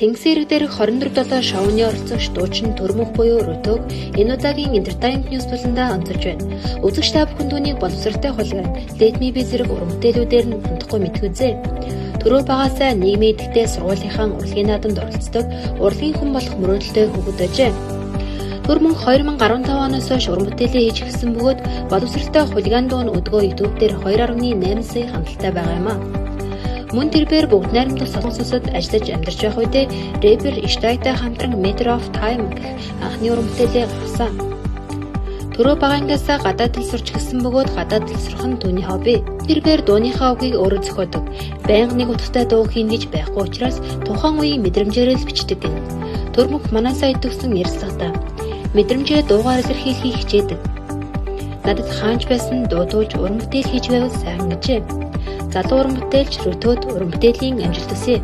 Тэнгисийн ирэг дээрх 24/7 шоуны оролцогч дуучин Төрмөх буюу Рутог энэ удаагийн Entertainment News буландаа онцолж байна. Үзэгч та бүхэн түүнийг боловсралтай хулгайн Let Me Be зэрэг уран бүтээлүүдээр нь хандахгүй мэдхүзээ. Төрөө багаасаа нийгмийн идэвхтэй сургуулийнхаа урлагийн наадамд оролцдог урлагийн хүн болох мөрөөдөлтэй хүүхэд ажээ. Төрмөн 2015 оноос хойш уран бүтээлээ хийж эхэлсэн бөгөөд боловсралтай хулгайн дуу нь өдгөө YouTube дээр 2.8 сая хандлттай байгаа юм а. Мөн тэрээр бүгд найрамдах сонсогчдод ажиллаж амьдарч байх үедээ рэпер Иштайтай хамтран Matter of Time гэх анхны уран бүтээлээ гаргасан. Төрөө багангасаа гадаад хэл сурч гисэн бөгөөд гадаад хэл сурах нь түүний хобби. Тэрээр дууныхаа үгийг өөрөө зохиодог. Байнга нэг утгатай дуу хийн гэж байхгүй учраас тухайн үеийн мэдрэмжээр л бичдэг гэнэ. Төрмөх манай сая төгсөн ярилцлагатаа мэдрэмжээ дуугаар илэрхийлэхийг хичээдэг. Надад хаанч байсан дуудуулж уран бүтээл хийж байвал сайн гэжээ. Залуу уран бүтээлч Рутод уран бүтээлийн амжилт хүсье.